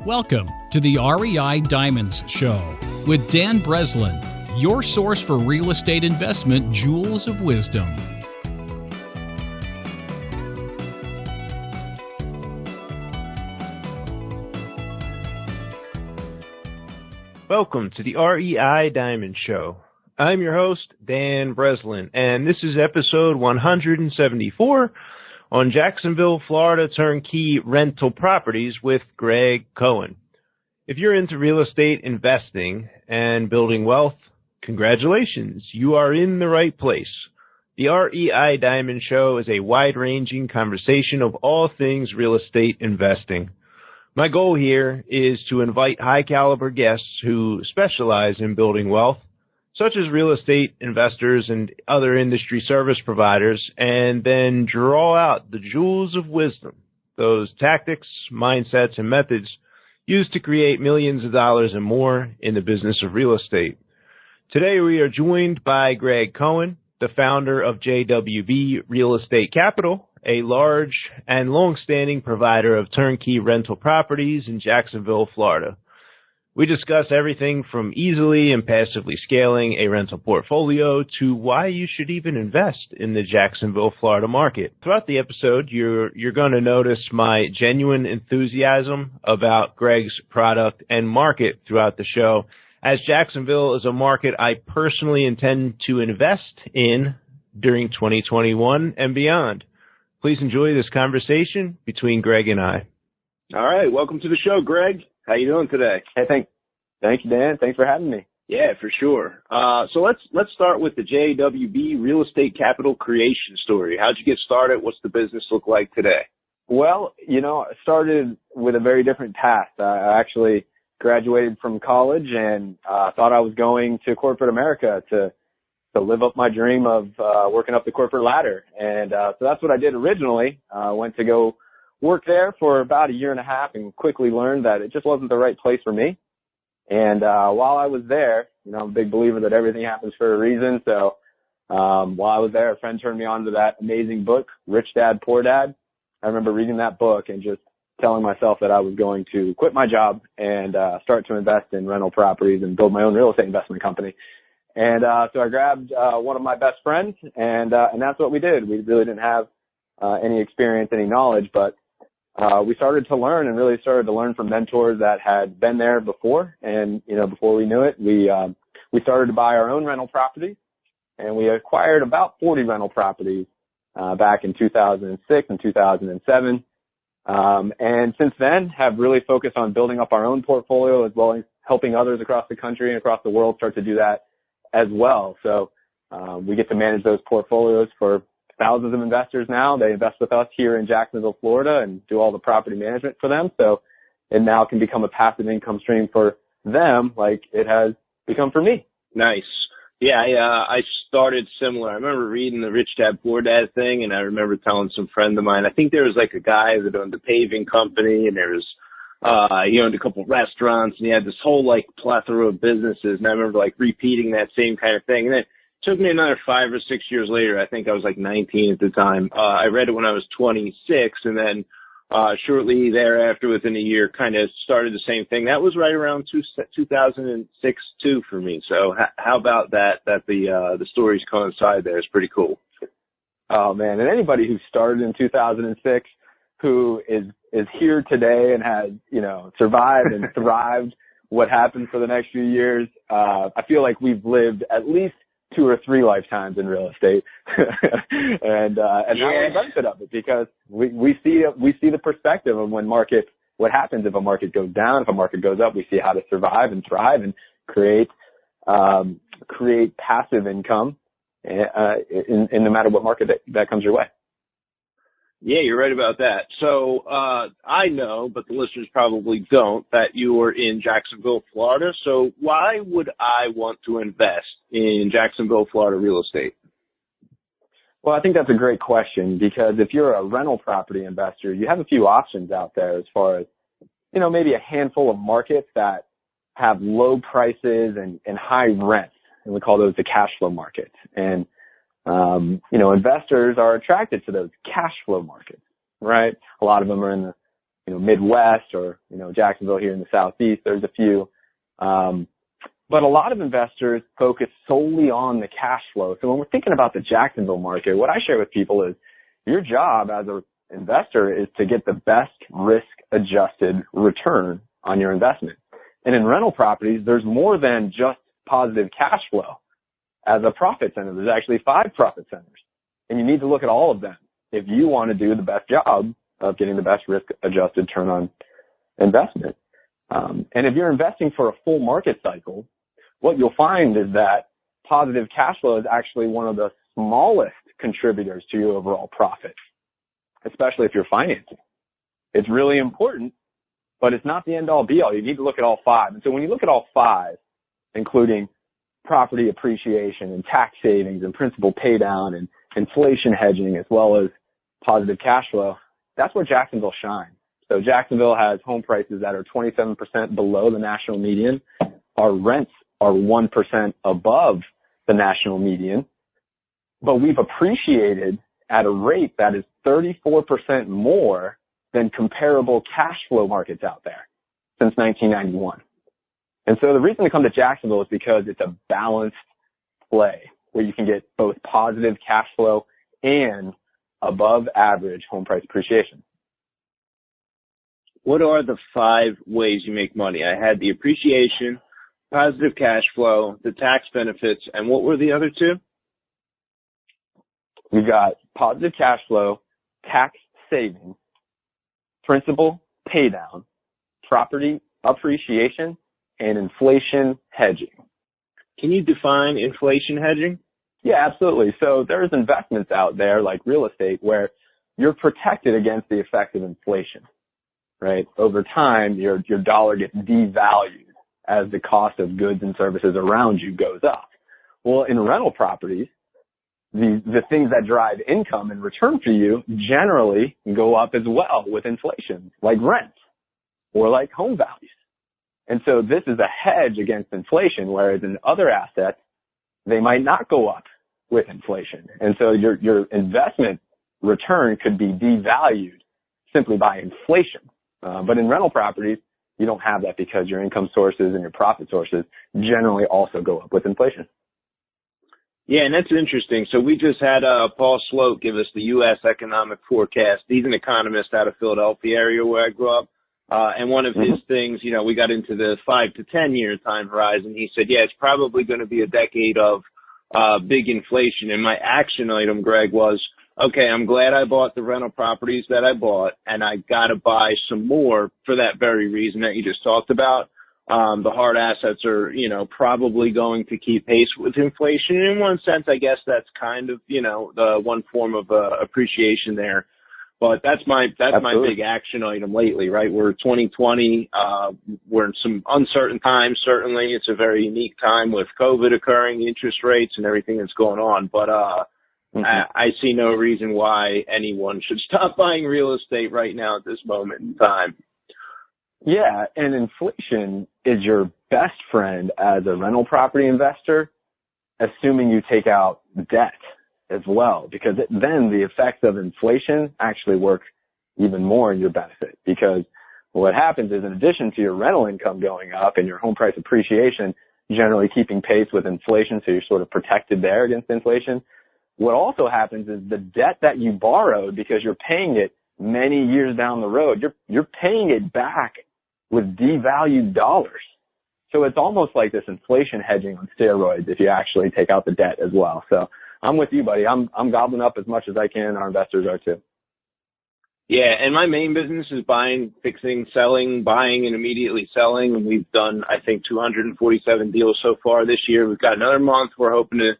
Welcome to the REI Diamonds Show with Dan Breslin, your source for real estate investment jewels of wisdom. Welcome to the REI Diamond Show. I'm your host, Dan Breslin, and this is episode 174 on Jacksonville, Florida turnkey rental properties with Gregg Cohen. If you're into real estate investing and building wealth, congratulations, you are in the right place. The REI Diamond Show is a wide-ranging conversation of all things real estate investing. My goal here is to invite high-caliber guests who specialize in building wealth, such as real estate investors and other industry service providers, and then draw out the jewels of wisdom, those tactics, mindsets, and methods used to create millions of dollars and more in the business of real estate. Today we are joined by Gregg Cohen, the founder of JWB Real Estate Capital, a large and long-standing provider of turnkey rental properties in Jacksonville, Florida. We discuss everything from easily and passively scaling a rental portfolio to why you should even invest in the Jacksonville, Florida market. Throughout the episode, you're going to notice my genuine enthusiasm about Gregg's product and market throughout the show, as Jacksonville is a market I personally intend to invest in during 2021 and beyond. Please enjoy this conversation between Gregg and I. All right. Welcome to the show, Gregg. How you doing today? Hey, thank you, Dan. Thanks for having me. Yeah, for sure. So let's start with the JWB Real Estate Capital creation story. How'd you get started? What's the business look like today? Well, I started with a very different path. I actually graduated from college and thought I was going to corporate America to live up my dream of working up the corporate ladder. And so that's what I did originally. Went to go work there for about a year and a half and quickly learned that it just wasn't the right place for me. And while I was there, I'm a big believer that everything happens for a reason. So while I was there, a friend turned me on to that amazing book, Rich Dad, Poor Dad. I remember reading that book and just telling myself that I was going to quit my job and start to invest in rental properties and build my own real estate investment company. And so I grabbed one of my best friends, and that's what we did. We really didn't have any experience, any knowledge, but we started to learn and really started to learn from mentors that had been there before. And, before we knew it, we started to buy our own rental properties, and we acquired about 40 rental properties back in 2006 and 2007. And since then have really focused on building up our own portfolio as well as helping others across the country and across the world start to do that as well. So we get to manage those portfolios for thousands of investors now. They invest with us here in Jacksonville, Florida, and do all the property management for them. So it now can become a passive income stream for them like it has become for me. Nice. Yeah, I started similar. I remember reading the Rich Dad, Poor Dad thing, and I remember telling some friend of mine, I think there was like a guy that owned a paving company, and there was he owned a couple of restaurants, and he had this whole like plethora of businesses. And I remember like repeating that same kind of thing. And then it took me another 5 or 6 years later. I think I was like 19 at the time. I read it when I was 26, and then shortly thereafter, within a year, kind of started the same thing. That was right around 2006 too for me. So how about that? That the stories coincide there is pretty cool. Oh man, and anybody who started in 2006 who is here today and has, survived and thrived what happened for the next few years, I feel like we've lived at least 2 or 3 lifetimes in real estate. and now we're the benefit of it because we see the perspective of what happens if a market goes down, if a market goes up. We see how to survive and thrive and create passive income in no matter what market that comes your way. Yeah, you're right about that. So I know, but the listeners probably don't, that you are in Jacksonville, Florida. So why would I want to invest in Jacksonville, Florida real estate? Well, I think that's a great question because if you're a rental property investor, you have a few options out there as far as, maybe a handful of markets that have low prices and high rents. And we call those the cash flow markets. And investors are attracted to those cash flow markets, right? A lot of them are in the Midwest or, Jacksonville here in the Southeast. There's a few. But a lot of investors focus solely on the cash flow. So when we're thinking about the Jacksonville market, what I share with people is your job as an investor is to get the best risk-adjusted return on your investment. And in rental properties, there's more than just positive cash flow as a profit center. There's actually 5 profit centers. And you need to look at all of them if you want to do the best job of getting the best risk-adjusted return on investment. And if you're investing for a full market cycle, what you'll find is that positive cash flow is actually one of the smallest contributors to your overall profit, especially if you're financing. It's really important, but it's not the end-all be-all. You need to look at all 5. And so when you look at all 5, including property appreciation and tax savings and principal paydown and inflation hedging, as well as positive cash flow, that's where Jacksonville shines. So Jacksonville has home prices that are 27% below the national median. Our rents are 1% above the national median, but we've appreciated at a rate that is 34% more than comparable cash flow markets out there since 1991. And so the reason to come to Jacksonville is because it's a balanced play where you can get both positive cash flow and above average home price appreciation. What are the 5 ways you make money? I had the appreciation, positive cash flow, the tax benefits, and what were the other 2? We've got positive cash flow, tax savings, principal paydown, property appreciation, and inflation hedging. Can you define inflation hedging? Yeah, absolutely. So there's investments out there like real estate where you're protected against the effects of inflation, right? Over time, your dollar gets devalued as the cost of goods and services around you goes up. Well, in rental properties, the things that drive income and return for you generally go up as well with inflation, like rent or like home values. And so this is a hedge against inflation, whereas in other assets, they might not go up with inflation. And so your investment return could be devalued simply by inflation. But in rental properties, you don't have that because your income sources and your profit sources generally also go up with inflation. Yeah, and that's interesting. So we just had Paul Sloat give us the U.S. economic forecast. He's an economist out of Philadelphia area where I grew up. And one of his things, we got into the 5 to 10 year time horizon. He said, it's probably going to be a decade of big inflation. And my action item, Greg, was, okay, I'm glad I bought the rental properties that I bought, and I got to buy some more for that very reason that you just talked about. The hard assets are, probably going to keep pace with inflation. In one sense, I guess that's kind of, the one form of appreciation there. But that's my big action item lately, right? We're 2020. We're in some uncertain times. Certainly, it's a very unique time with COVID occurring, interest rates, and everything that's going on. But I see no reason why anyone should stop buying real estate right now at this moment in time. Yeah, and inflation is your best friend as a rental property investor, assuming you take out debt as well, because then the effects of inflation actually work even more in your benefit. Because what happens is, in addition to your rental income going up and your home price appreciation generally keeping pace with inflation, so you're sort of protected there against inflation, what also happens is the debt that you borrowed, because you're paying it many years down the road, you're paying it back with devalued dollars. So it's almost like this inflation hedging on steroids if you actually take out the debt as well. So I'm with you, buddy. I'm gobbling up as much as I can. Our investors are too. Yeah, and my main business is buying, fixing, selling, buying, and immediately selling. And we've done, I think, 247 deals so far this year. We've got another month. We're hoping to,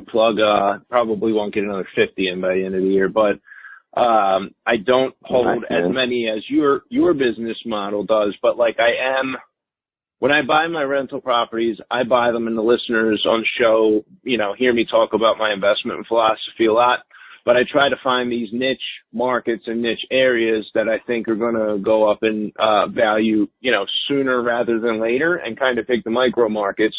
plug, probably won't get another 50 in by the end of the year. But I don't hold as many as your business model does. But like I am, when I buy my rental properties, I buy them, and the listeners on the show, hear me talk about my investment philosophy a lot. But I try to find these niche markets and niche areas that I think are going to go up in value, sooner rather than later, and kind of pick the micro markets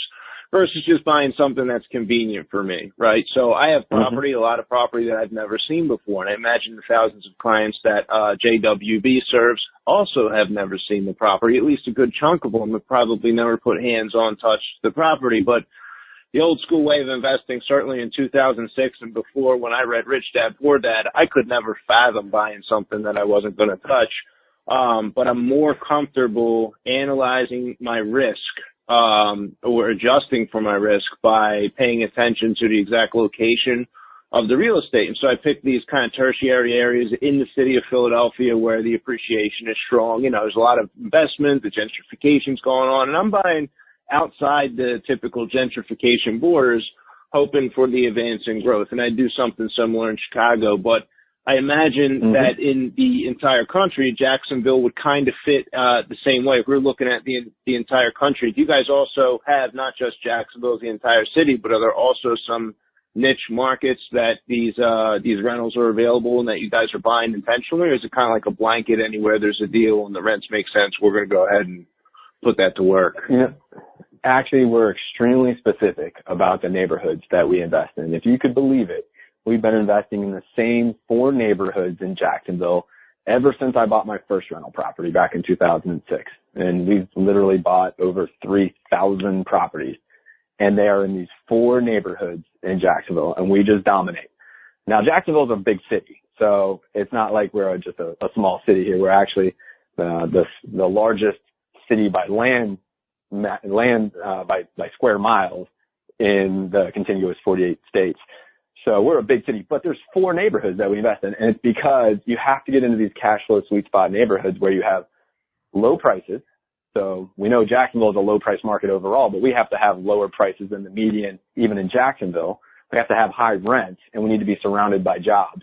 versus just buying something that's convenient for me, right? So I have property, a lot of property that I've never seen before. And I imagine the thousands of clients that JWB serves also have never seen the property. At least a good chunk of them have probably never put hands on, touched the property. But the old school way of investing, certainly in 2006 and before, when I read Rich Dad Poor Dad, I could never fathom buying something that I wasn't going to touch. But I'm more comfortable analyzing my risk or adjusting for my risk by paying attention to the exact location of the real estate. And so I picked these kind of tertiary areas in the city of Philadelphia where the appreciation is strong. You know, there's a lot of investment, the gentrification's going on, and I'm buying outside the typical gentrification borders, hoping for the advance in growth. And I do something similar in Chicago, but I imagine that in the entire country, Jacksonville would kind of fit the same way. If we're looking at the entire country, do you guys also have not just Jacksonville, the entire city, but are there also some niche markets that these rentals are available and that you guys are buying intentionally, or is it kind of like a blanket anywhere there's a deal and the rents make sense, we're going to go ahead and put that to work? Yeah. Actually, we're extremely specific about the neighborhoods that we invest in. If you could believe it, we've been investing in the same 4 neighborhoods in Jacksonville ever since I bought my first rental property back in 2006. And we've literally bought over 3,000 properties. And they are in these 4 neighborhoods in Jacksonville, and we just dominate. Now, Jacksonville is a big city, so it's not like we're just a small city here. We're actually the largest city by by square miles in the contiguous 48 states. So we're a big city, but there's 4 neighborhoods that we invest in. And it's because you have to get into these cash flow sweet spot neighborhoods where you have low prices. So we know Jacksonville is a low price market overall, but we have to have lower prices than the median, even in Jacksonville. We have to have high rents, and we need to be surrounded by jobs.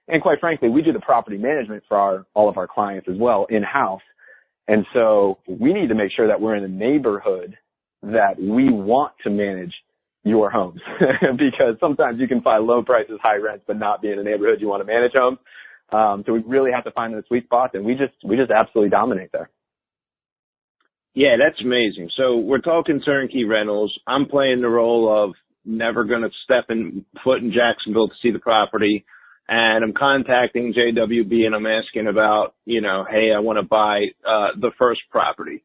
And quite frankly, we do the property management for all of our clients as well in-house. And so we need to make sure that we're in a neighborhood that we want to manage your homes because sometimes you can find low prices, high rents, but not be in a neighborhood you want to manage homes. So we really have to find the sweet spots, and we just absolutely dominate there. Yeah, that's amazing. So we're talking turnkey rentals. I'm playing the role of never going to step foot in Jacksonville to see the property. And I'm contacting JWB and I'm asking about, hey, I want to buy the first property.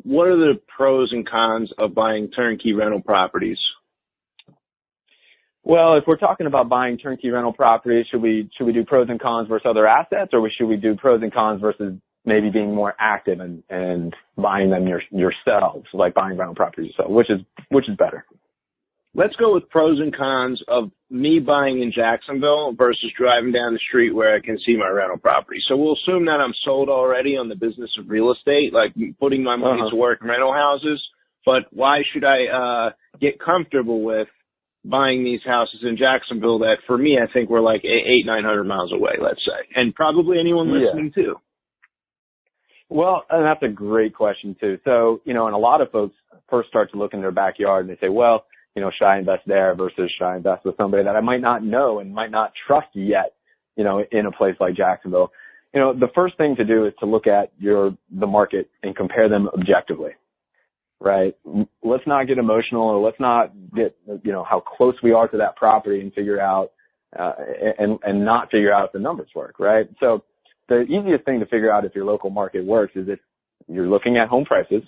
What are the pros and cons of buying turnkey rental properties? Well, if we're talking about buying turnkey rental properties, should we do pros and cons versus other assets, or should we do pros and cons versus maybe being more active and buying them yourselves, like buying rental properties yourself? Which is better? Let's go with pros and cons of me buying in Jacksonville versus driving down the street where I can see my rental property. So we'll assume that I'm sold already on the business of real estate, like putting my money to work in rental houses. But why should I get comfortable with buying these houses in Jacksonville that, for me, I think we're like 800-900 miles away, let's say, and probably anyone listening too? Well, and that's a great question too. So, and a lot of folks first start to look in their backyard and they say, well, should I invest there versus should I invest with somebody that I might not know and might not trust yet, in a place like Jacksonville? The first thing to do is to look at the market and compare them objectively, right? Let's not get emotional, or let's not get, how close we are to that property and figure out, and not figure out if the numbers work, right? So the easiest thing to figure out if your local market works is if you're looking at home prices.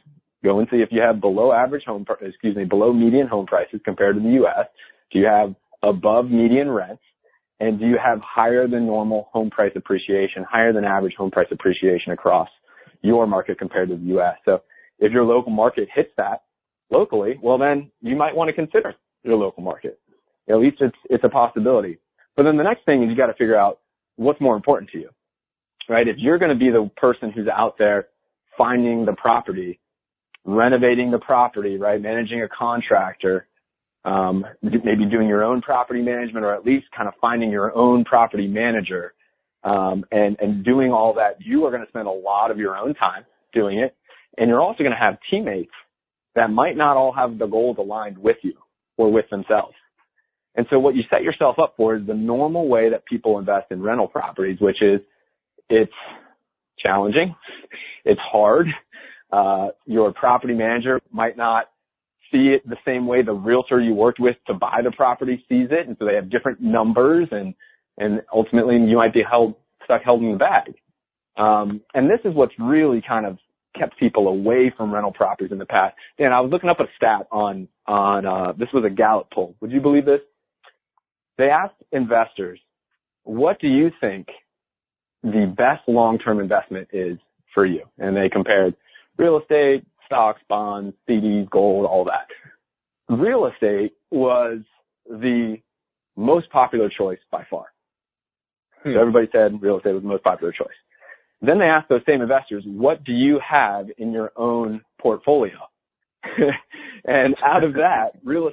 Go and see if you have below median home prices compared to the U.S. Do you have above median rents? And do you have higher than normal home price appreciation, higher than average home price appreciation across your market compared to the U.S.? So if your local market hits that locally, well, then you might want to consider your local market. At least it's a possibility. But then the next thing is you got to figure out what's more important to you, right? If you're going to be the person who's out there finding the property, renovating the property, right? Managing a contractor, maybe doing your own property management, or at least kind of finding your own property manager, and doing all that. You are going to spend a lot of your own time doing it. And you're also going to have teammates that might not all have the goals aligned with you or with themselves. And so what you set yourself up for is the normal way that people invest in rental properties, which is it's challenging. It's hard. Your property manager might not see it the same way the realtor you worked with to buy the property sees it. And so they have different numbers, and ultimately you might be stuck in the bag. And this is what's really kind of kept people away from rental properties in the past. Dan, I was looking up a stat on this was a Gallup poll. Would you believe this? They asked investors, what do you think the best long-term investment is for you? And they compared real estate, stocks, bonds, CDs, gold, all that. Real estate was the most popular choice by far. So everybody said real estate was the most popular choice. Then they asked those same investors, what do you have in your own portfolio? And out of that, real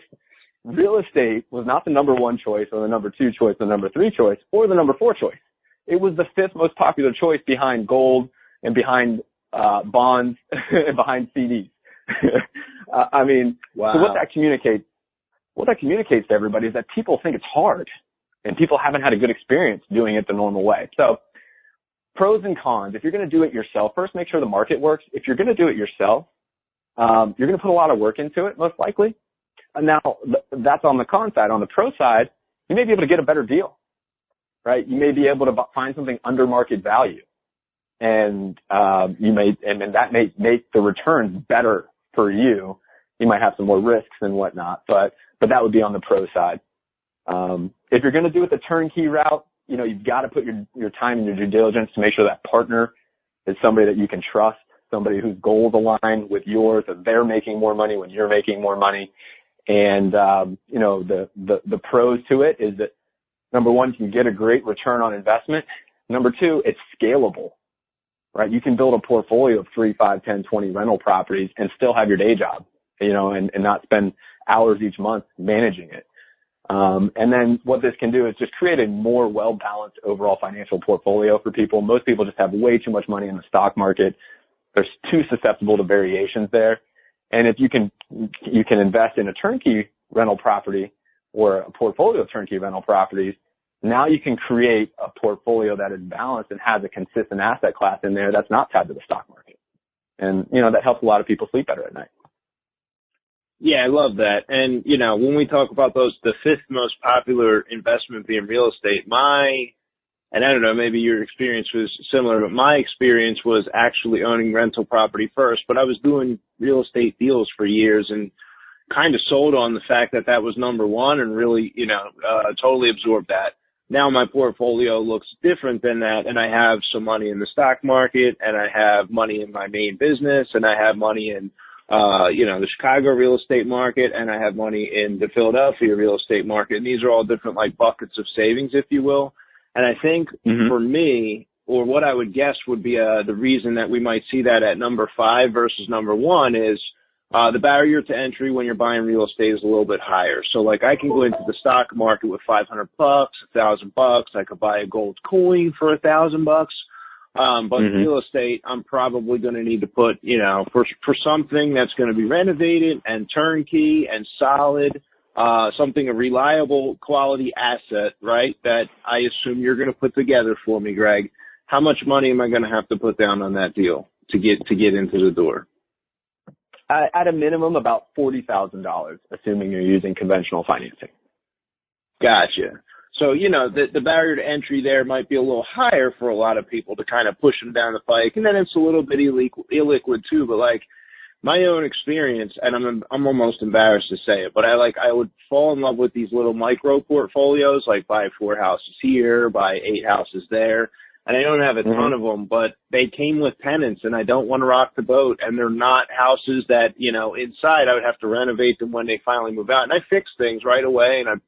estate was not the number one choice or the number two choice, the number three choice, or the number four choice. It was the fifth most popular choice behind gold and behind bonds and behind CDs. I mean, wow. So what that communicates to everybody is that people think it's hard, and people haven't had a good experience doing it the normal way. So pros and cons. If you're going to do it yourself, first make sure the market works. If you're going to do it yourself, you're going to put a lot of work into it, most likely. And now that's on the con side. On the pro side, you may be able to get a better deal, right? You may be able to find something under market value, and that may make the returns better for you. You might have some more risks and whatnot, but that would be on the pro side. If you're going to do it the turnkey route, you've got to put your time and your due diligence to make sure that partner is somebody that you can trust, somebody whose goals align with yours, that they're making more money when you're making more money. And, the pros to it is that, number one, you can get a great return on investment. Number two, it's scalable, right? You can build a portfolio of 3, 5, 10, 20 rental properties and still have your day job, and not spend hours each month managing it. And then what this can do is just create a more well-balanced overall financial portfolio for people. Most people just have way too much money in the stock market. They're too susceptible to variations there. And if you can invest in a turnkey rental property or a portfolio of turnkey rental properties, now you can create a portfolio that is balanced and has a consistent asset class in there that's not tied to the stock market. And, that helps a lot of people sleep better at night. Yeah, I love that. And, when we talk about the fifth most popular investment being real estate, and I don't know, maybe your experience was similar, but my experience was actually owning rental property first. But I was doing real estate deals for years and kind of sold on the fact that was number one, and really, totally absorbed that. Now my portfolio looks different than that, and I have some money in the stock market, and I have money in my main business, and I have money in the Chicago real estate market, and I have money in the Philadelphia real estate market. And these are all different buckets of savings, if you will. And I think for me, or what I would guess would be the reason that we might see that at number 5 versus number 1 is the barrier to entry when you're buying real estate is a little bit higher. So I can go into the stock market with $500, $1,000. I could buy a gold coin for $1,000. But real estate, I'm probably going to need to put, for something that's going to be renovated and turnkey and solid, something a reliable quality asset, right? That I assume you're going to put together for me, Gregg. How much money am I going to have to put down on that deal to get into the door? At a minimum, about $40,000, assuming you're using conventional financing. Gotcha. So, the barrier to entry there might be a little higher for a lot of people to kind of push them down the pike. And then it's a little bit illiquid too. But my own experience, and I'm almost embarrassed to say it, but I would fall in love with these little micro portfolios, buy 4 houses here, buy 8 houses there. And I don't have a ton of them, but they came with tenants, and I don't want to rock the boat. And they're not houses that, inside I would have to renovate them when they finally move out. And I fix things right away, and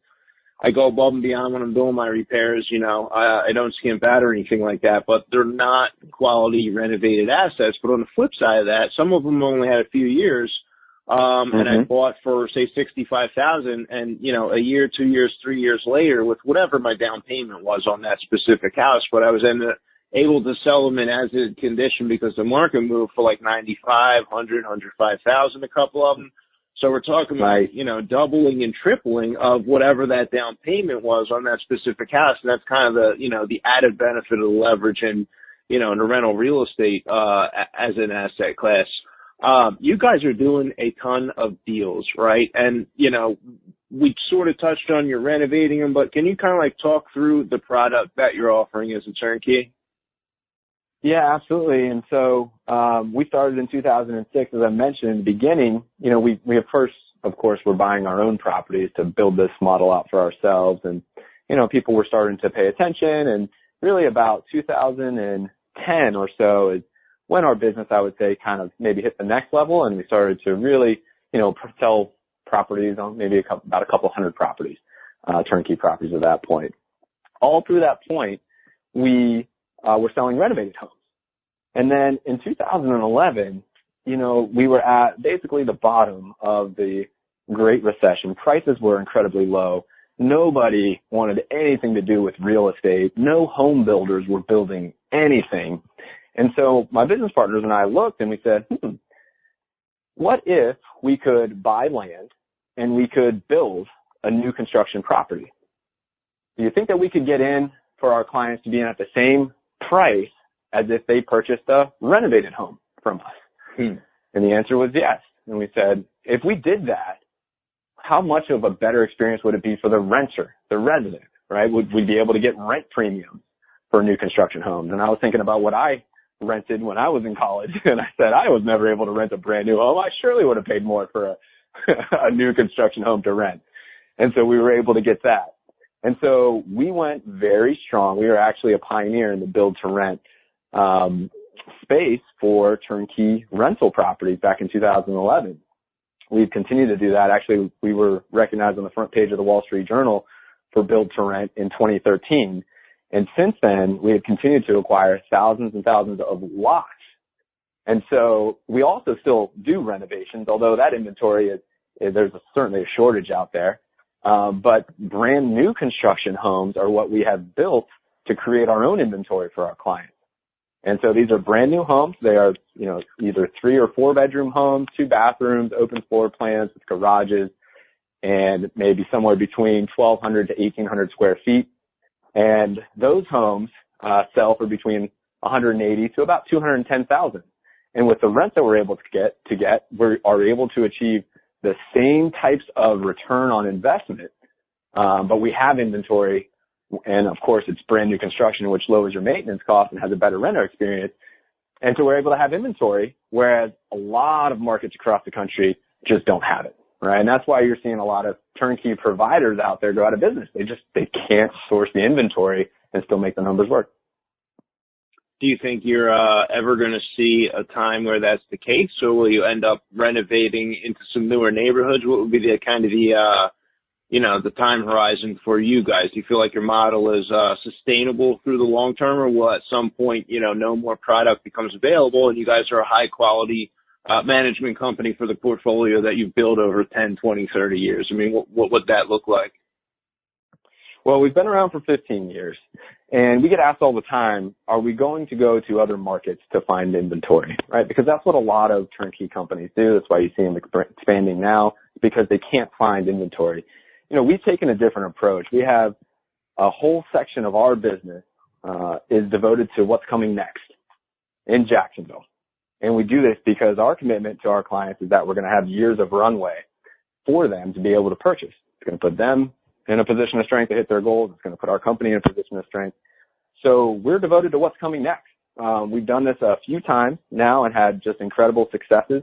I go above and beyond when I'm doing my repairs. I don't skimp out or anything like that, but they're not quality renovated assets. But on the flip side of that, some of them only had a few years, and I bought for say $65,000, and a year, 2 years, 3 years later, with whatever my down payment was on that specific house, but I was able to sell them in as-is condition because the market moved for $95,000, $100,000, $105,000, a couple of them. So we're talking about, doubling and tripling of whatever that down payment was on that specific house. And that's kind of the added benefit of the leverage in, in the rental real estate, as an asset class. You guys are doing a ton of deals, right? And, you know, we sort of touched on you're renovating them, but can you kind of like talk through the product that you're offering as a turnkey? Yeah, absolutely. And so we started in 2006, as I mentioned in the beginning. You know, we at first, of course, were buying our own properties to build this model out for ourselves. And, you know, people were starting to pay attention. And really about 2010 or so is when our business, I would say, kind of maybe hit the next level. And we started to really, you know, sell properties on maybe about a couple hundred properties, turnkey properties at that point. All through that point, we were selling renovated homes. And then in 2011, you know, we were at basically the bottom of the Great Recession. Prices were incredibly low. Nobody wanted anything to do with real estate. No home builders were building anything. And so my business partners and I looked and we said, what if we could buy land and we could build a new construction property? Do you think that we could get in for our clients to be in at the same price as if they purchased a renovated home from us? And the answer was yes. And we said, if we did that, how much of a better experience would it be for the renter, the resident, right? Would we be able to get rent premiums for new construction homes? And I was thinking about what I rented when I was in college, and I said I was never able to rent a brand new home. I surely would have paid more for a new construction home to rent. And so we were able to get that. And so we went very strong. We were actually a pioneer in the build to rent space for turnkey rental properties back in 2011. We've continued to do that. Actually, we were recognized on the front page of the Wall Street Journal for build to rent in 2013. And since then, we have continued to acquire thousands and thousands of lots. And so we also still do renovations, although that inventory there's certainly a shortage out there. But brand new construction homes are what we have built to create our own inventory for our clients. And so these are brand new homes. They are, you know, either 3 or 4 bedroom homes, 2 bathrooms, open floor plans with garages, and maybe somewhere between 1,200 to 1,800 square feet. And those homes sell for between 180 to about 210,000. And with the rent that we're able to get, we are able to achieve the same types of return on investment, but we have inventory. And of course, it's brand new construction, which lowers your maintenance costs and has a better renter experience. And so we're able to have inventory, whereas a lot of markets across the country just don't have it, right? And that's why you're seeing a lot of turnkey providers out there go out of business. They can't source the inventory and still make the numbers work. Do you think you're ever going to see a time where that's the case, or will you end up renovating into some newer neighborhoods? What would be the kind of the time horizon for you guys? Do you feel like your model is sustainable through the long term, or will at some point, no more product becomes available and you guys are a high quality management company for the portfolio that you've built over 10, 20, 30 years? I mean, what would that look like? Well, we've been around for 15 years, and we get asked all the time, are we going to go to other markets to find inventory, right? Because that's what a lot of turnkey companies do. That's why you see them expanding now, because they can't find inventory. We've taken a different approach. We have a whole section of our business is devoted to what's coming next in Jacksonville. And we do this because our commitment to our clients is that we're going to have years of runway for them to be able to purchase. It's going to put them in a position of strength to hit their goals. It's going to put our company in a position of strength. So we're devoted to what's coming next. We've done this a few times now and had just incredible successes.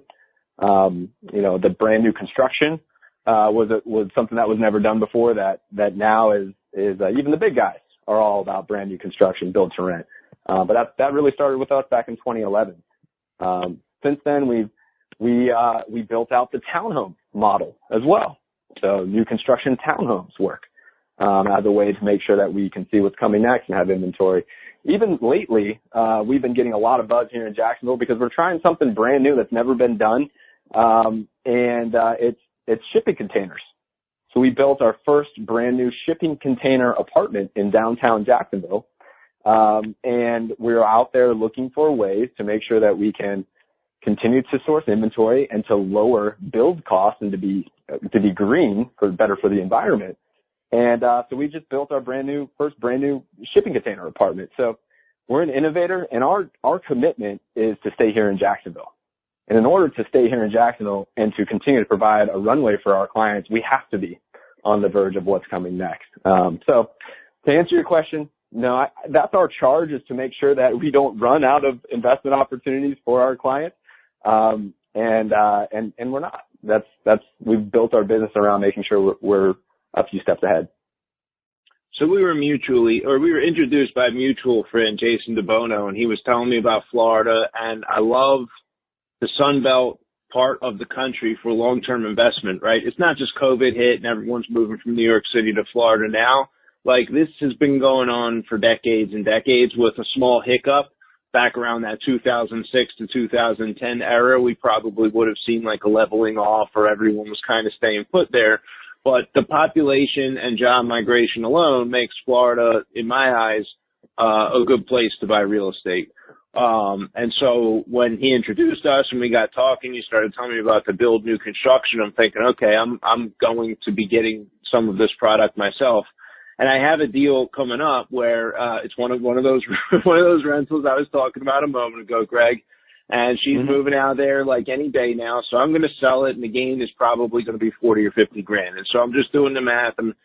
The brand new construction was something that was never done before that now is even the big guys are all about brand new construction, build to rent. But that really started with us back in 2011. Since then, we built out the townhome model as well. So new construction townhomes work as a way to make sure that we can see what's coming next and have inventory. Even lately, we've been getting a lot of buzz here in Jacksonville because we're trying something brand new that's never been done, and it's shipping containers. So we built our first brand new shipping container apartment in downtown Jacksonville, and we're out there looking for ways to make sure that we can continue to source inventory and to lower build costs and to be green better for the environment. And so we just built our first brand new shipping container apartment. So we're an innovator, and our commitment is to stay here in Jacksonville. And in order to stay here in Jacksonville and to continue to provide a runway for our clients, we have to be on the verge of what's coming next. So to answer your question, no, that's our charge, is to make sure that we don't run out of investment opportunities for our clients. And we're not. We've built our business around making sure we're a few steps ahead. So we were introduced by a mutual friend, Jason DeBono, and he was telling me about Florida, and I love the Sun Belt part of the country for long-term investment, right? It's not just COVID hit and everyone's moving from New York City to Florida now. Like, this has been going on for decades and decades, with a small hiccup back around that 2006 to 2010 era. We probably would have seen like a leveling off, or everyone was kind of staying put there. But the population and job migration alone makes Florida, in my eyes, a good place to buy real estate. And so when he introduced us and we got talking, he started telling me about the build new construction. I'm thinking, okay, I'm going to be getting some of this product myself. And I have a deal coming up where it's one of those rentals I was talking about a moment ago, Greg. And she's moving out there like any day now. So I'm going to sell it, and the gain is probably going to be 40 or 50 grand. And so I'm just doing the math. I'm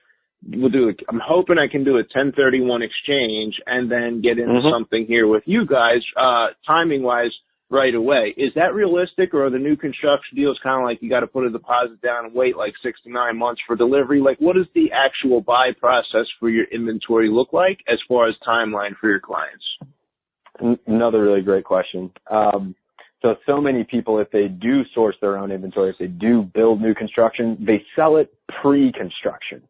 hoping I can do a 1031 exchange and then get into something here with you guys, timing wise, right away. Is that realistic, or are the new construction deals kind of like you got to put a deposit down and wait like 6 to 9 months for delivery? Like, what does the actual buy process for your inventory look like as far as timeline for your clients? Another really great question. So many people, if they do source their own inventory, if they do build new construction, they sell it pre-construction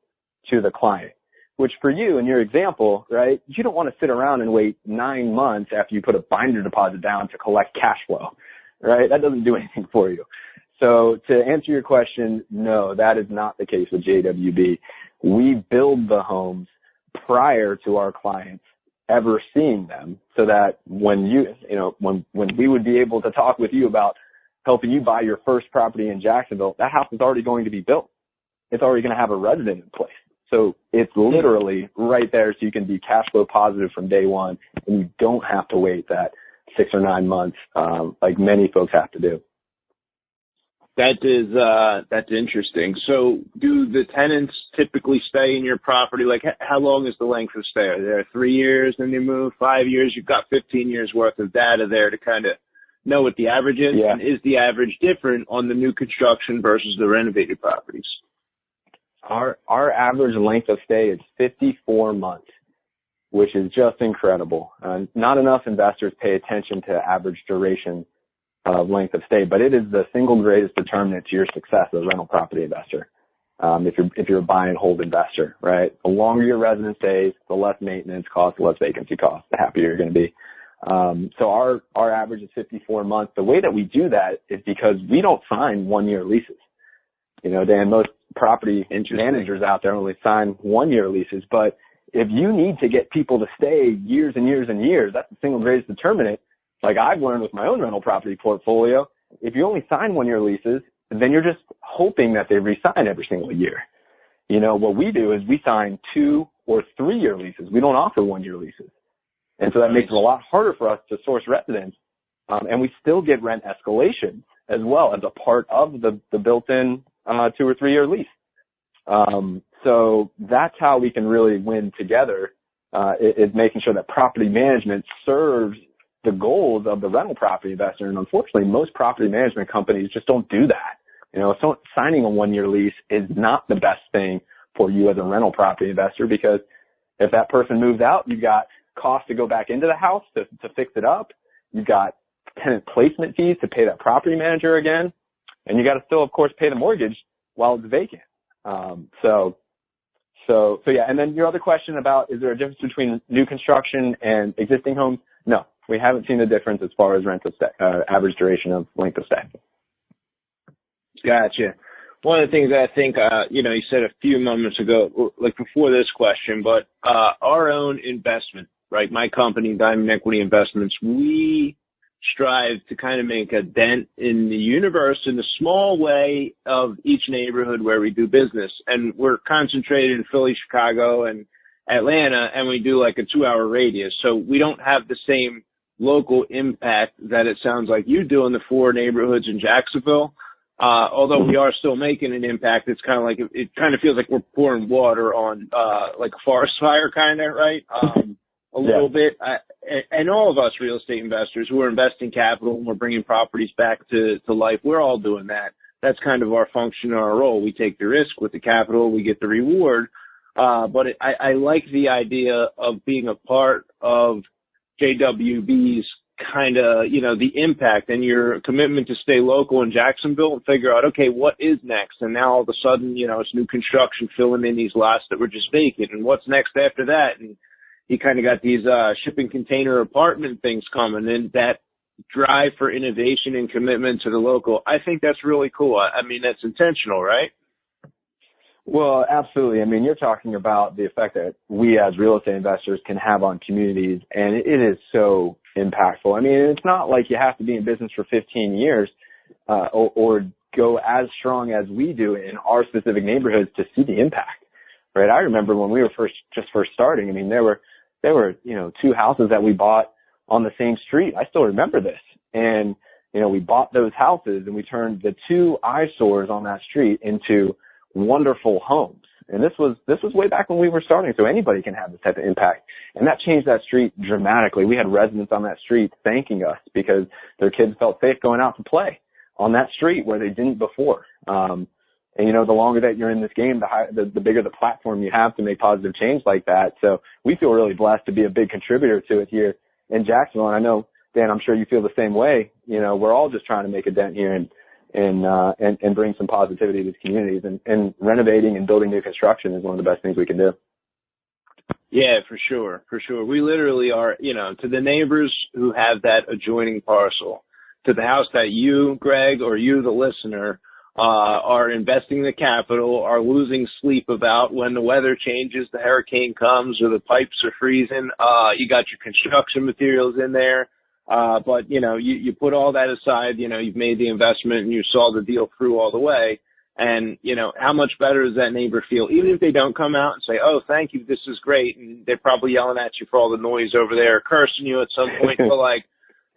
to the client, which for you in your example, right, you don't want to sit around and wait 9 months after you put a binder deposit down to collect cash flow, right? That doesn't do anything for you. So to answer your question, no, that is not the case with JWB. We build the homes prior to our clients ever seeing them, so that when when we would be able to talk with you about helping you buy your first property in Jacksonville, that house is already going to be built. It's already going to have a resident in place. So it's literally right there, so you can be cash flow positive from day one, and you don't have to wait that 6 or 9 months like many folks have to do. That's interesting. So do the tenants typically stay in your property? Like, how long is the length of stay? Are they 3 years, then they move 5 years? You've got 15 years worth of data there to kind of know what the average is. Yeah. And is the average different on the new construction versus the renovated properties? Our average length of stay is 54 months, which is just incredible. Not enough investors pay attention to average duration of length of stay, but it is the single greatest determinant to your success as a rental property investor. If you're a buy and hold investor, right? The longer your residence stays, the less maintenance costs, the less vacancy costs, the happier you're going to be. So our average is 54 months. The way that we do that is because we don't sign 1-year leases. You know, Dan, most property managers out there only sign 1-year leases, but if you need to get people to stay years and years and years, that's the single greatest determinant. Like I've learned with my own rental property portfolio, if you only sign 1-year leases, then you're just hoping that they re-sign every single year. You know, what we do is we sign 2 or 3-year leases. We don't offer 1-year leases. And so that makes it a lot harder for us to source residents. And we still get rent escalation as well as a part of the built-in 2 or 3-year lease. So that's how we can really win together, is making sure that property management serves the goals of the rental property investor. And unfortunately, most property management companies just don't do that. You know, so signing a 1-year lease is not the best thing for you as a rental property investor, because if that person moves out, you've got costs to go back into the house to fix it up. You've got tenant placement fees to pay that property manager again. And you got to still, of course, pay the mortgage while it's vacant. So yeah. And then your other question about, is there a difference between new construction and existing homes? No, we haven't seen the difference as far as average duration of length of stay. Gotcha. One of the things that I think, you said a few moments ago, like before this question, but our own investment, right? My company, Diamond Equity Investments, we strive to kind of make a dent in the universe in a small way of each neighborhood where we do business. And we're concentrated in Philly, Chicago, and Atlanta, and we do like a 2-hour radius. So we don't have the same local impact that it sounds like you do in the 4 neighborhoods in Jacksonville. Although we are still making an impact, it's kind of like, it kind of feels like we're pouring water on, like a forest fire kind of, right? A little bit. And all of us real estate investors who are investing capital and we're bringing properties back to life, we're all doing that. That's kind of our function and our role. We take the risk with the capital, we get the reward. But I like the idea of being a part of JWB's kind of, you know, the impact and your commitment to stay local in Jacksonville and figure out, okay, what is next? And now all of a sudden, you know, it's new construction filling in these lots that were just vacant. And what's next after that? And you kind of got these shipping container apartment things coming, and that drive for innovation and commitment to the local. I think that's really cool. I mean, that's intentional, right? Well, absolutely. I mean, you're talking about the effect that we as real estate investors can have on communities, and it is so impactful. I mean, it's not like you have to be in business for 15 years or go as strong as we do in our specific neighborhoods to see the impact, right? I remember when we were first starting, I mean, there were, you know, 2 houses that we bought on the same street. I still remember this. And, you know, we bought those houses and we turned the 2 eyesores on that street into wonderful homes. And this was way back when we were starting. So anybody can have this type of impact. And that changed that street dramatically. We had residents on that street thanking us because their kids felt safe going out to play on that street where they didn't before. And, you know, the longer that you're in this game, the bigger the platform you have to make positive change like that. So we feel really blessed to be a big contributor to it here in Jacksonville. And I know, Dan, I'm sure you feel the same way. You know, we're all just trying to make a dent here and bring some positivity to the communities. And renovating and building new construction is one of the best things we can do. Yeah, for sure. For sure. We literally are, you know, to the neighbors who have that adjoining parcel, to the house that you, Gregg, or you, the listener, are investing the capital, are losing sleep about when the weather changes, the hurricane comes, or the pipes are freezing. You got your construction materials in there. But, you know, you put all that aside, you know, you've made the investment and you saw the deal through all the way. And, you know, how much better does that neighbor feel? Even if they don't come out and say, oh, thank you, this is great. And they're probably yelling at you for all the noise over there, cursing you at some point. But, like,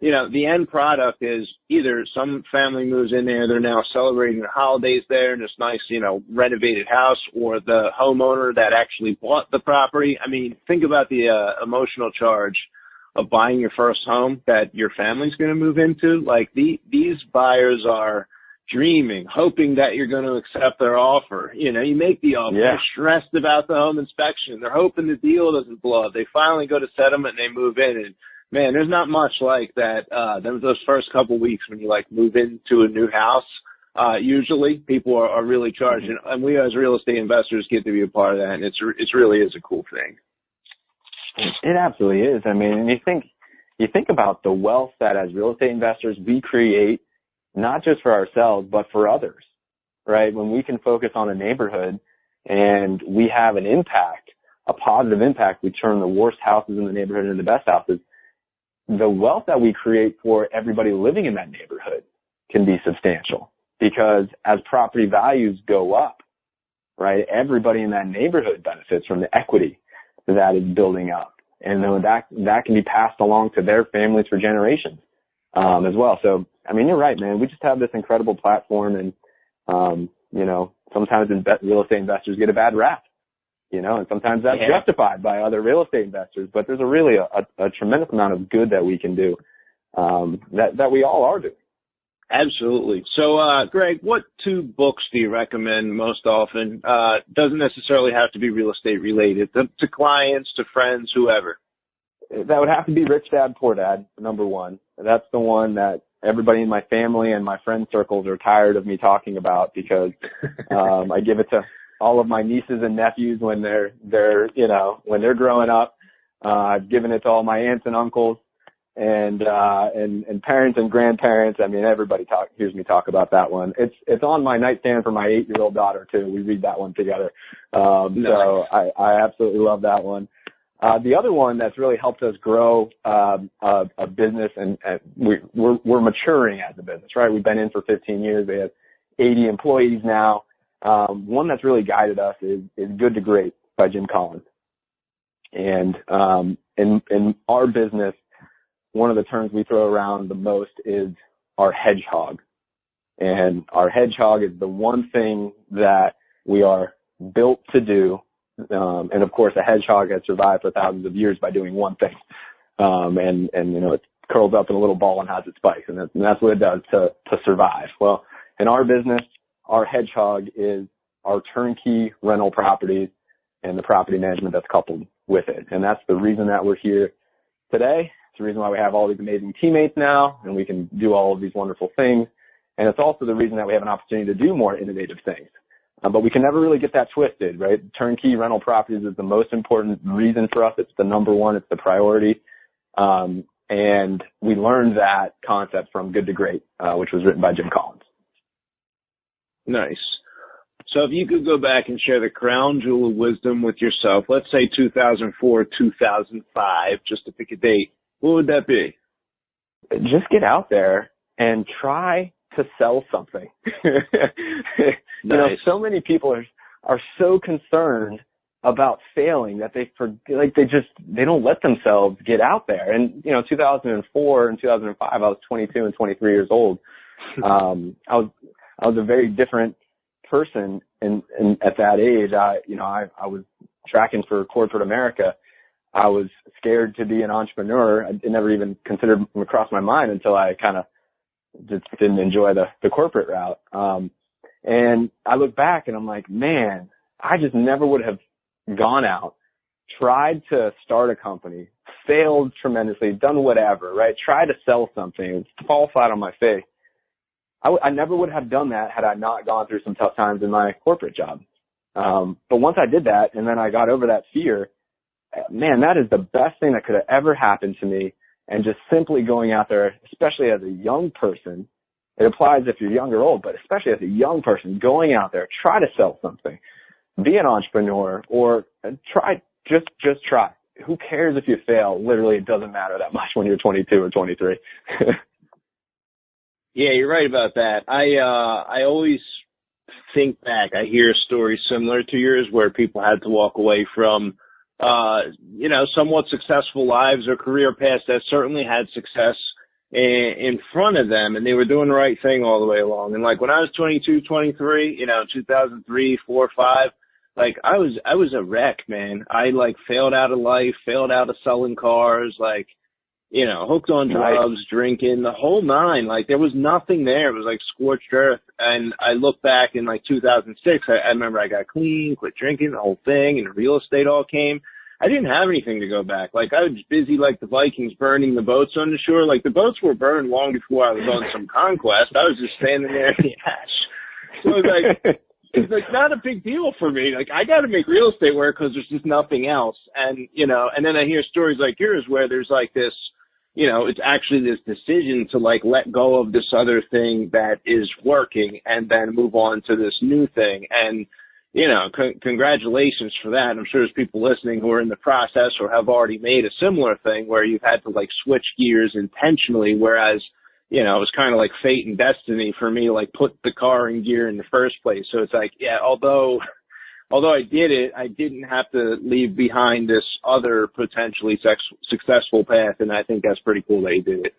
you know, the end product is either some family moves in there, they're now celebrating the holidays there in this nice, you know, renovated house, or the homeowner that actually bought the property. I mean, think about the emotional charge of buying your first home that your family's going to move into. Like, these buyers are dreaming, hoping that you're going to accept their offer. You know, you make the offer, They're stressed about the home inspection. They're hoping the deal doesn't blow up. They finally go to settlement and they move in, and man, there's not much like that. Those first couple of weeks when you like move into a new house, usually people are really charged, and we as real estate investors get to be a part of that, and it's really is a cool thing. It absolutely is. I mean, you think about the wealth that as real estate investors we create, not just for ourselves but for others, right? When we can focus on a neighborhood and we have an impact, a positive impact, we turn the worst houses in the neighborhood into the best houses. The wealth that we create for everybody living in that neighborhood can be substantial, because as property values go up, right, everybody in that neighborhood benefits from the equity that is building up. And then that can be passed along to their families for generations as well. So, I mean, you're right, man. We just have this incredible platform, and, you know, sometimes real estate investors get a bad rap. You know, and sometimes that's justified by other real estate investors, but there's really a tremendous amount of good that we can do, that we all are doing. Absolutely. So, Gregg, what 2 books do you recommend most often? Doesn't necessarily have to be real estate related, to clients, to friends, whoever. That would have to be Rich Dad, Poor Dad, number 1. That's the one that everybody in my family and my friend circles are tired of me talking about, because I give it to all of my nieces and nephews when they're you know, when they're growing up. I've given it to all my aunts and uncles and parents and grandparents. I mean, everybody hears me talk about that one. It's on my nightstand for my 8-year-old daughter too. We read that one together. Nice. So I absolutely love that one. The other one that's really helped us grow a business, and we're maturing as a business, right? We've been in for 15 years. We have 80 employees now. One that's really guided us is Good to Great by Jim Collins. And in our business, one of the terms we throw around the most is our hedgehog. And our hedgehog is the one thing that we are built to do. And of course, a hedgehog has survived for thousands of years by doing one thing. And it curls up in a little ball and has its spikes. And that's what it does to survive. Well, in our business, our hedgehog is our turnkey rental properties and the property management that's coupled with it. And that's the reason that we're here today. It's the reason why we have all these amazing teammates now and we can do all of these wonderful things. And it's also the reason that we have an opportunity to do more innovative things. But we can never really get that twisted, right? Turnkey rental properties is the most important reason for us. It's the number one. It's the priority. And we learned that concept from Good to Great, which was written by Jim Collins. Nice. So if you could go back and share the crown jewel of wisdom with yourself, let's say 2004, 2005, just to pick a date, what would that be? Just get out there and try to sell something. Nice. So many people are so concerned about failing that they don't let themselves get out there. And 2004 and 2005, I was 22 and 23 years old. I was a very different person, and at that age, I was tracking for corporate America. I was scared to be an entrepreneur. It never even considered across my mind until I kind of just didn't enjoy the corporate route. And I look back and I'm like, man, I just never would have gone out, tried to start a company, failed tremendously, done whatever, right? Tried to sell something, fall flat on my face. I never would have done that had I not gone through some tough times in my corporate job. But once I did that and then I got over that fear, man, that is the best thing that could have ever happened to me. And just simply going out there, especially as a young person, it applies if you're young or old, but especially as a young person, going out there, try to sell something, be an entrepreneur, or just try. Who cares if you fail? Literally, it doesn't matter that much when you're 22 or 23. Yeah, you're right about that. I always think back. I hear stories similar to yours where people had to walk away from, somewhat successful lives or career paths that certainly had success in front of them, and they were doing the right thing all the way along. And like when I was 22, 23, 2003, 4, 5, like I was a wreck, man. I failed out of life, failed out of selling cars, hooked on drugs, drinking, the whole nine. Like there was nothing there. It was like scorched earth. And I look back in 2006, I remember I got clean, quit drinking, the whole thing, and real estate all came. I didn't have anything to go back. I was busy like the Vikings burning the boats on the shore. Like the boats were burned long before I was on some conquest. I was just standing there in the ash. So it's not a big deal for me. I got to make real estate work because there's just nothing else. And, and then I hear stories like yours where there's this, it's actually this decision to let go of this other thing that is working and then move on to this new thing. And, congratulations for that. I'm sure there's people listening who are in the process or have already made a similar thing where you've had to switch gears intentionally. Whereas, it was kind of like fate and destiny for me, put the car in gear in the first place. So it's although I did it, I didn't have to leave behind this other potentially successful path, and I think that's pretty cool that you did it.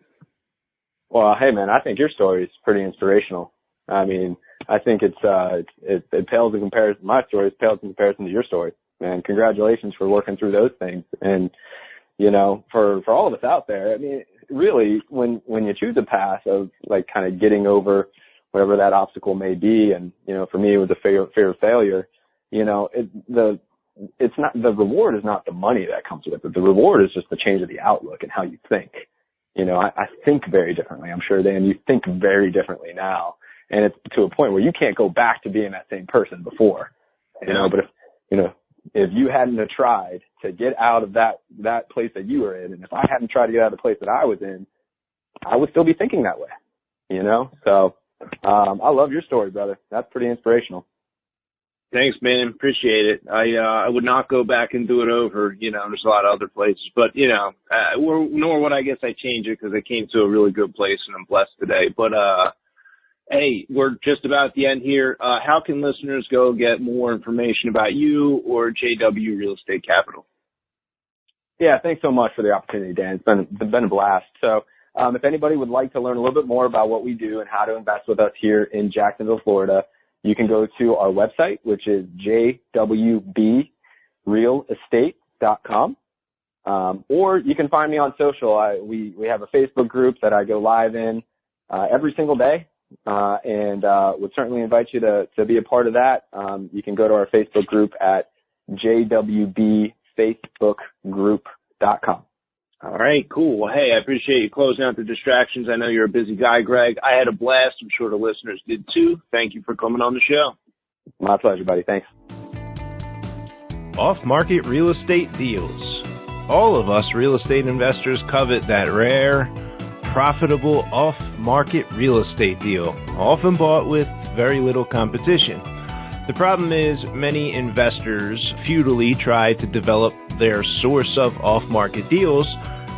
Well, hey, man, I think your story is pretty inspirational. I mean, I think it pales in comparison. My story pales in comparison to your story, and congratulations for working through those things. And for all of us out there, I mean, really, when you choose a path of kind of getting over whatever that obstacle may be, and for me, it was a fear of failure. It's not, the reward is not the money that comes with it. The reward is just the change of the outlook and how you think. I think very differently. I'm sure, Dan, you think very differently now. And it's to a point where you can't go back to being that same person before, but if you hadn't have tried to get out of that place that you were in, and if I hadn't tried to get out of the place that I was in, I would still be thinking that way, So, I love your story, brother. That's pretty inspirational. Thanks, man. Appreciate it. I would not go back and do it over. There's a lot of other places, but nor would I guess I change it because I came to a really good place and I'm blessed today. But hey, we're just about at the end here. How can listeners go get more information about you or JW Real Estate Capital? Yeah, thanks so much for the opportunity, Dan. It's been a blast. So if anybody would like to learn a little bit more about what we do and how to invest with us here in Jacksonville, Florida, you can go to our website, which is JWBRealestate.com. Or you can find me on social. We have a Facebook group that I go live in every single day, and would certainly invite you to be a part of that. You can go to our Facebook group at jwbfacebookgroup.com. All right, cool. Well, hey, I appreciate you closing out the distractions. I know you're a busy guy, Gregg. I had a blast. I'm sure the listeners did too. Thank you for coming on the show. My pleasure, buddy. Thanks. Off-market real estate deals. All of us real estate investors covet that rare, profitable off-market real estate deal, often bought with very little competition. The problem is many investors futilely try to develop their source of off-market deals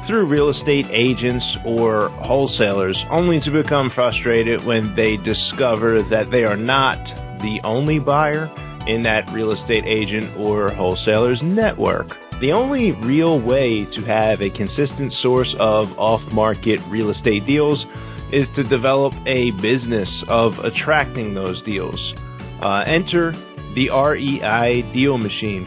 through real estate agents or wholesalers, only to become frustrated when they discover that they are not the only buyer in that real estate agent or wholesaler's network. The only real way to have a consistent source of off-market real estate deals is to develop a business of attracting those deals. Enter the REI Deal Machine.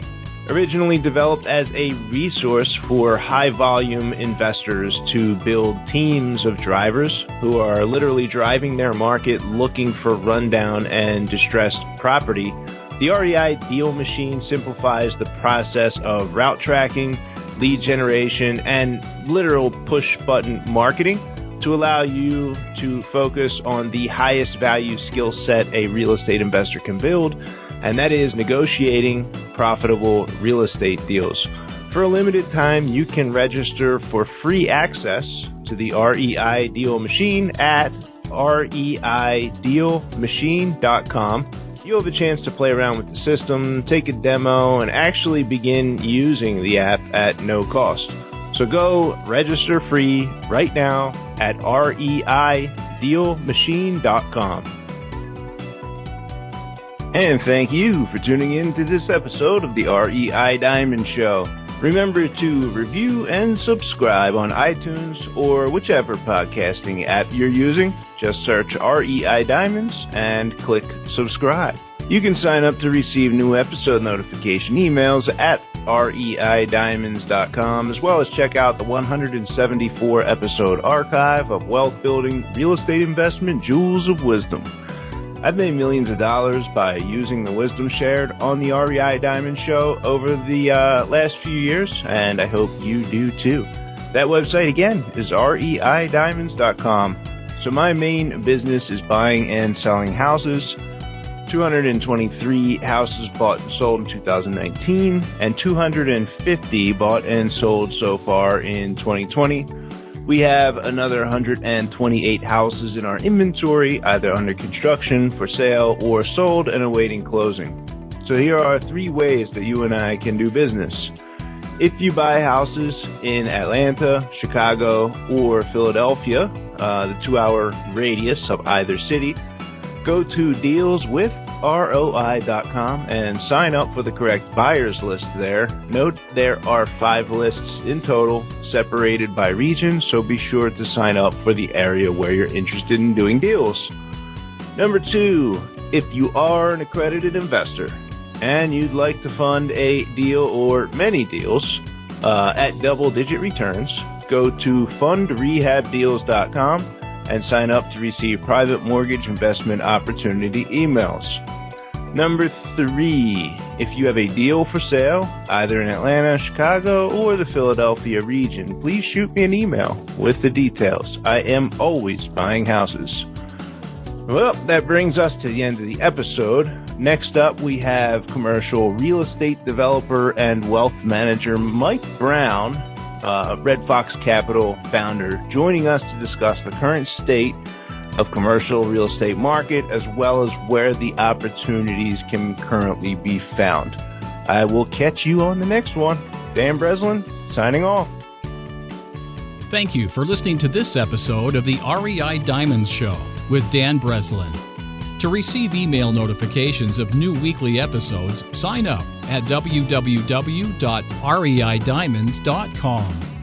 Originally developed as a resource for high-volume investors to build teams of drivers who are literally driving their market looking for rundown and distressed property, the REI Deal Machine simplifies the process of route tracking, lead generation, and literal push-button marketing to allow you to focus on the highest value skill set a real estate investor can build, and that is negotiating profitable real estate deals. For a limited time, you can register for free access to the REI Deal Machine at reidealmachine.com. You'll have a chance to play around with the system, take a demo, and actually begin using the app at no cost. So go register free right now at reidealmachine.com. And thank you for tuning in to this episode of the REI Diamond Show. Remember to review and subscribe on iTunes or whichever podcasting app you're using. Just search REI Diamonds and click subscribe. You can sign up to receive new episode notification emails at reidiamonds.com, as well as check out the 174 episode archive of wealth building real estate investment jewels of wisdom. I've made millions of dollars by using the wisdom shared on the REI Diamond Show over the last few years, and I hope you do too. That website again is reidiamonds.com. So my main business is buying and selling houses. 223 houses bought and sold in 2019, and 250 bought and sold so far in 2020. We have another 128 houses in our inventory, either under construction, for sale, or sold and awaiting closing. So here are 3 ways that you and I can do business. If you buy houses in Atlanta, Chicago, or Philadelphia, the 2-hour radius of either city, go to dealswithroi.com and sign up for the correct buyers list there. Note there are 5 lists in total, separated by region, so be sure to sign up for the area where you're interested in doing deals. Number 2, if you are an accredited investor and you'd like to fund a deal or many deals at double-digit returns, go to fundrehabdeals.com and sign up to receive private mortgage investment opportunity emails. Number 3, if you have a deal for sale, either in Atlanta, Chicago, or the Philadelphia region, please shoot me an email with the details. I am always buying houses. Well, that brings us to the end of the episode. Next up, we have commercial real estate developer and wealth manager Mike Brown, Red Fox Capital founder, joining us to discuss the current state of commercial real estate market, as well as where the opportunities can currently be found. I will catch you on the next one. Dan Breslin, signing off. Thank you for listening to this episode of the REI Diamonds Show with Dan Breslin. To receive email notifications of new weekly episodes, sign up at www.reidiamonds.com.